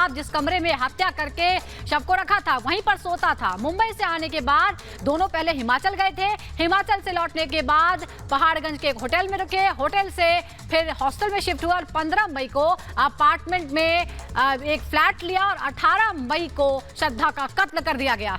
आफ्ताब जिस कमरे में हत्या करके शव को रखा था वहीं पर सोता था। मुंबई से आने के बाद दोनों पहले हिमाचल गए थे। हिमाचल से लौटने के बाद पहाड़गंज के एक होटल में रुके, होटल से फिर हॉस्टल में शिफ्ट हुआ और 15 मई को अपार्टमेंट में एक फ्लैट लिया और 18 मई को श्रद्धा का कत्ल कर दिया गया।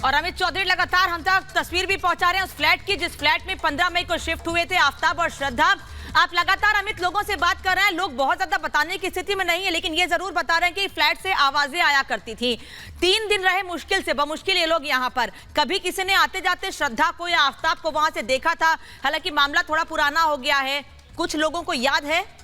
और अमित चौधरी लगातार हम तक तस्वीर भी पहुंचा रहे हैं उस फ्लैट की जिस फ्लैट में 15 मई को शिफ्ट हुए थे आफ्ताब और श्रद्धा। आप लगातार अमित लोगों से बात कर रहे हैं, लोग बहुत ज्यादा बताने की स्थिति में नहीं है, लेकिन ये जरूर बता रहे हैं कि फ्लैट से आवाजें आया करती थी। 3 दिन रहे मुश्किल से बमुश्किल ये लोग यहाँ पर। कभी किसी ने आते जाते श्रद्धा को या आफ्ताब को वहां से देखा था? हालांकि मामला थोड़ा पुराना हो गया है, कुछ लोगों को याद है।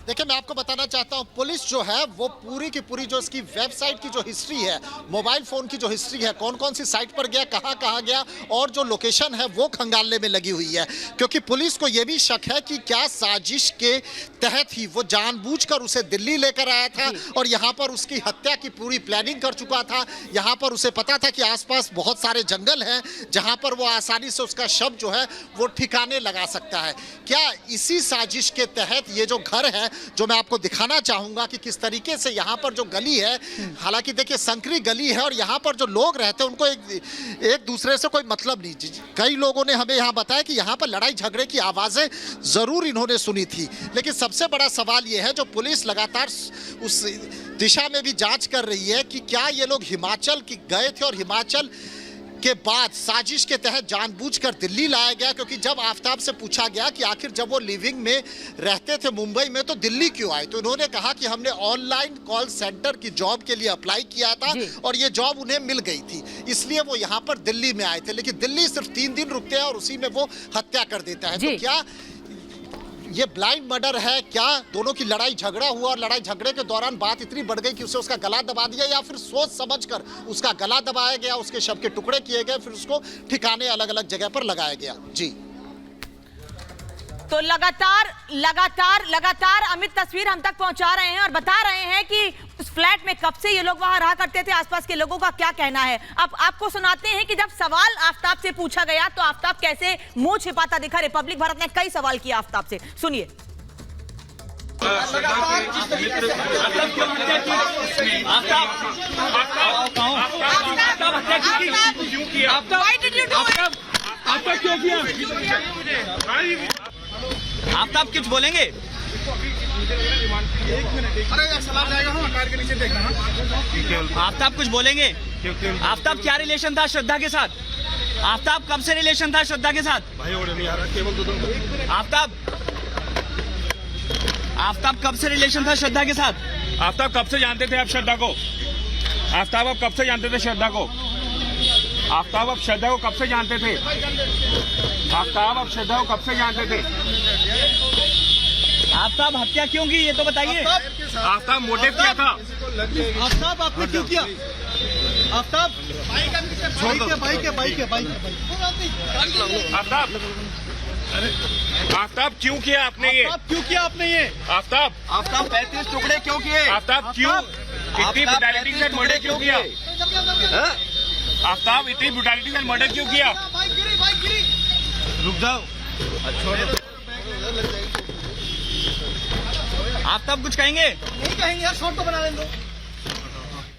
देखिए, मैं आपको बताना चाहता हूं, पुलिस जो है वो पूरी की पूरी जो इसकी वेबसाइट की जो हिस्ट्री है, मोबाइल फोन की जो हिस्ट्री है, कौन कौन सी साइट पर गया, कहां गया और जो लोकेशन है वो खंगालने में लगी हुई है। क्योंकि पुलिस को यह भी शक है कि क्या साजिश के तहत ही वो जानबूझकर उसे दिल्ली लेकर आया था और यहाँ पर उसकी हत्या की पूरी प्लानिंग कर चुका था। यहाँ पर उसे पता था कि आसपास बहुत सारे जंगल हैं जहाँ पर वो आसानी से उसका शव जो है वो ठिकाने लगा सकता है। क्या इसी साजिश के तहत ये जो घर है जो मैं आपको दिखाना चाहूंगा कि किस तरीके से यहाँ पर जो गली है, हालांकि देखिए संकरी गली है और यहाँ पर जो लोग रहते हैं उनको एक दूसरे से कोई मतलब नहीं। कई लोगों ने हमें यहाँ बताया कि यहाँ पर लड़ाई झगड़े की आवाजें जरूर इन्होंने सुनी थी, लेकिन सबसे बड़ा सवाल यह है जो पुलिस लगातार उस दिशा में भी जांच कर रही है कि क्या ये लोग हिमाचल की गए थे और हिमाचल के बाद साजिश के तहत जानबूझकर दिल्ली लाया गया। क्योंकि जब आफ्ताब से पूछा गया कि आखिर जब वो लिविंग में रहते थे मुंबई में तो दिल्ली क्यों आए, तो उन्होंने कहा कि हमने ऑनलाइन कॉल सेंटर की जॉब के लिए अप्लाई किया था और ये जॉब उन्हें मिल गई थी, इसलिए वो यहाँ पर दिल्ली में आए थे। लेकिन दिल्ली सिर्फ 3 दिन रुकते हैं और उसी में वो हत्या कर देता है। तो क्या ये ब्लाइंड मर्डर है? क्या दोनों की लड़ाई झगड़ा हुआ और लड़ाई झगड़े के दौरान बात इतनी बढ़ गई कि उसे उसका गला दबा दिया, या फिर सोच समझकर उसका गला दबाया गया, उसके शव के टुकड़े किए गए, फिर उसको ठिकाने अलग अलग जगह पर लगाया गया? जी, तो लगातार अमित तस्वीर हम तक पहुंचा रहे हैं और बता रहे हैं कि उस फ्लैट में कब से ये लोग वहां रहा करते थे, आसपास के लोगों का क्या कहना है। अब आपको सुनाते हैं कि जब सवाल आफ्ताब से पूछा गया तो आफ्ताब कैसे मुंह छिपाता दिखा। रिपब्लिक भारत ने कई सवाल किया आफ्ताब से, सुनिए। आफ्ताब कुछ बोलेंगे? अरे सलाम जाएगा, हम कार के नीचे देखना। आफ्ताब कुछ बोलेंगे? आफ्ताब क्या रिलेशन था श्रद्धा के साथ? आफ्ताब कब से रिलेशन था श्रद्धा के साथ? भाई और नहीं आ रहा, केवल दो। आफ्ताब कब से रिलेशन था श्रद्धा के साथ? आफ्ताब कब से जानते थे आप श्रद्धा को? आफ्ताब आप कब से जानते थे श्रद्धा को? आफ्ताब आप श्रद्धा को कब से जानते थे? आफ्ताब आप श्रद्धा को कब से जानते थे? आफ्ताब हत्या क्यों की ये तो बताइए। आफ्ताब मोटिव क्या था? आफ्ताब आपने क्यों किया? आफ्ताब आफ्ताब क्यों किया आपने ये? क्यों किया आपने ये? आफ्ताब 35 टुकड़े क्यों किए? आफ्ताब क्यों इतनी ब्रुटैलिटी से मर्डर क्यों किया? आफ्ताब इतनी ब्रुटैलिटी से मर्डर क्यों किया? रुक जाओ, आफ्ताब कुछ कहेंगे? नहीं कहेंगे यार, शॉर्ट तो बना लेंगे।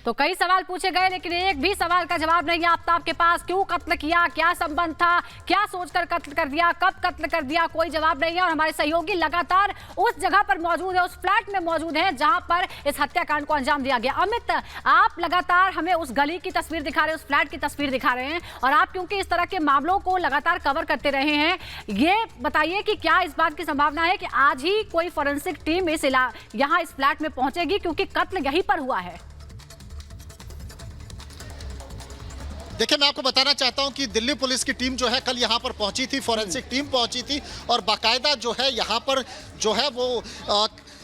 तो कई सवाल पूछे गए लेकिन एक भी सवाल का जवाब नहीं है आफ्ताब के पास। क्यों कत्ल किया, क्या संबंध था, क्या सोचकर कत्ल कर दिया, कब कत्ल कर दिया, कोई जवाब नहीं है। और हमारे सहयोगी लगातार उस जगह पर मौजूद है, उस फ्लैट में मौजूद हैं जहां पर इस हत्याकांड को अंजाम दिया गया। अमित, आप लगातार हमें उस गली की तस्वीर दिखा रहे हैं, उस फ्लैट की तस्वीर दिखा रहे हैं और आप क्योंकि इस तरह के मामलों को लगातार कवर करते रहे हैं, ये बताइए कि क्या इस बात की संभावना है कि आज ही कोई फॉरेंसिक टीम यहाँ इस फ्लैट में पहुंचेगी क्योंकि कत्ल यहीं पर हुआ है? देखिए, मैं आपको बताना चाहता हूं कि दिल्ली पुलिस की टीम जो है कल यहां पर पहुंची थी, फॉरेंसिक टीम पहुंची थी और बाकायदा जो है यहां पर जो है वो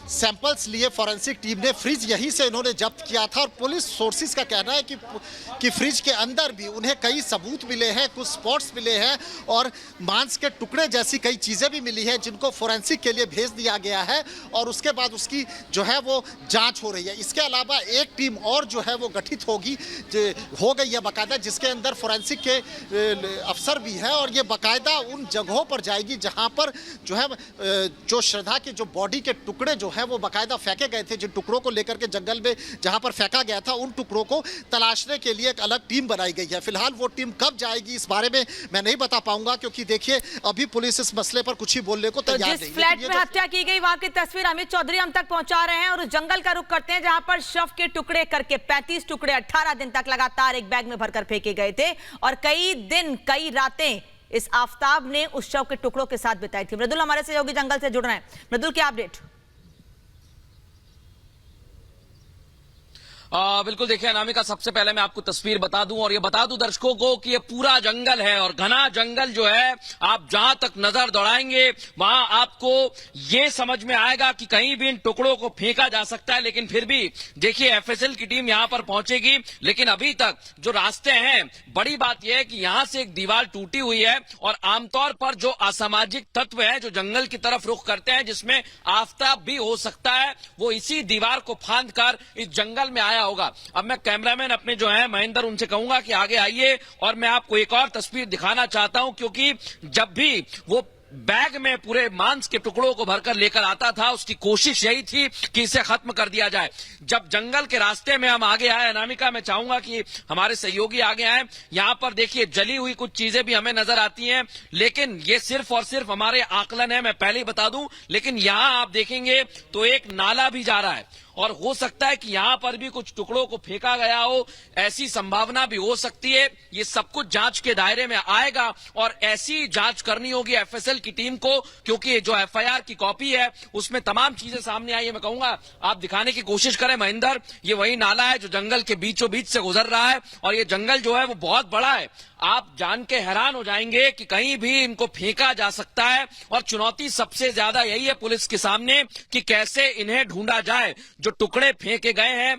सैंपल्स लिए फॉरेंसिक टीम ने। फ्रिज यहीं से इन्होंने जब्त किया था और पुलिस सोर्सेज का कहना है कि फ्रिज के अंदर भी उन्हें कई सबूत मिले हैं, कुछ स्पॉट्स मिले हैं और मांस के टुकड़े जैसी कई चीज़ें भी मिली हैं जिनको फॉरेंसिक के लिए भेज दिया गया है और उसके बाद उसकी जो है वो जाँच हो रही है। इसके अलावा एक टीम और जो है वो गठित हो गई है बाकायदा, जिसके अंदर फॉरेंसिक के अफसर भी हैं और ये बाकायदा उन जगहों पर जाएगी जहां पर जो है जो श्रद्धा के जो बॉडी के टुकड़े जो है वो बाकायदा फेंके गए थे, जिन टुकड़ों को लेकर के जंगल में जहां पर फेंका गया था उन टुकड़ों को तलाशने के लिए एक अलग टीम बनाई गई है। फिलहाल वो टीम कब जाएगी इस बारे में मैं नहीं बता पाऊंगा, क्योंकि देखिए अभी पुलिस इस मसले पर कुछ ही बोलने को तैयार नहीं। जिस फ्लैट में हत्या की गई वहां की तस्वीर अमित चौधरी हम तक पहुंचा रहे हैं और उस जंगल का रुख करते हैं जहां पर शव के टुकड़े करके 35 टुकड़े 18 दिन तक लगातार एक बैग में भरकर फेंके गए थे और कई दिन कई रातें इस आफताब ने उस शव के टुकड़ों के साथ बिताई थी। मृदुल हमारे सहयोगी जंगल से जुड़ रहे हैं। मृदुल, क्या अपडेट? बिल्कुल, देखिए अनामिका, सबसे पहले मैं आपको तस्वीर बता दूं और ये बता दूं दर्शकों को कि ये पूरा जंगल है और घना जंगल जो है, आप जहां तक नजर दौड़ाएंगे वहां आपको ये समझ में आएगा कि कहीं भी इन टुकड़ों को फेंका जा सकता है। लेकिन फिर भी देखिए एफएसएल की टीम यहां पर पहुंचेगी, लेकिन अभी तक जो रास्ते हैं, बड़ी बात यह है कि यहां से एक दीवार टूटी हुई है और आमतौर पर जो असामाजिक तत्व है जो जंगल की तरफ रुख करते हैं, जिसमें आफताब भी हो सकता है, वो इसी दीवार को फांद कर इस जंगल में होगा। अब मैं कैमरामैन अपने जो है महेंद्र, उनसे कहूंगा कि आगे आइए और मैं आपको एक और तस्वीर दिखाना चाहता हूं, क्योंकि जब भी वो बैग में पूरे मांस के टुकड़ों को भरकर लेकर आता था उसकी कोशिश यही थी कि इसे खत्म कर दिया जाए। जब जंगल के रास्ते में हम आगे आए, अनामिका, मैं चाहूंगा कि हमारे सहयोगी आगे आए। यहां पर देखिए जली हुई कुछ चीजें भी हमें नजर आती हैं, लेकिन ये सिर्फ और सिर्फ हमारे आकलन है, मैं पहले ही बता दूं। लेकिन यहां आप देखेंगे तो एक नाला भी जा रहा है और हो सकता है कि यहां पर भी कुछ टुकड़ों को फेंका गया हो, ऐसी संभावना भी हो सकती है। ये सब कुछ जांच के दायरे में आएगा और ऐसी जांच करनी होगी एफएसएल की टीम को, क्योंकि जो एफआईआर की कॉपी है उसमें तमाम चीजें सामने आई है। मैं कहूंगा आप दिखाने की कोशिश करें महेंद्र, ये वही नाला है जो जंगल के बीचों बीच से गुजर रहा है और ये जंगल जो है वो बहुत बड़ा है। आप जान के हैरान हो जाएंगे कि कहीं भी इनको फेंका जा सकता है और चुनौती सबसे ज्यादा यही है पुलिस के सामने कि कैसे इन्हें ढूंढा जाए जो टुकड़े फेंके गए हैं।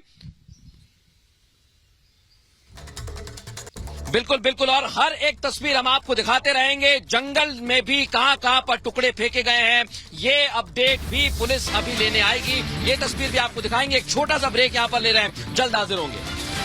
बिल्कुल बिल्कुल, और हर एक तस्वीर हम आपको दिखाते रहेंगे। जंगल में भी कहां कहां पर टुकड़े फेंके गए हैं ये अपडेट भी पुलिस अभी लेने आएगी। ये तस्वीर भी आपको दिखाएंगे। एक छोटा सा ब्रेक यहां पर ले रहे हैं, जल्द हाजिर होंगे।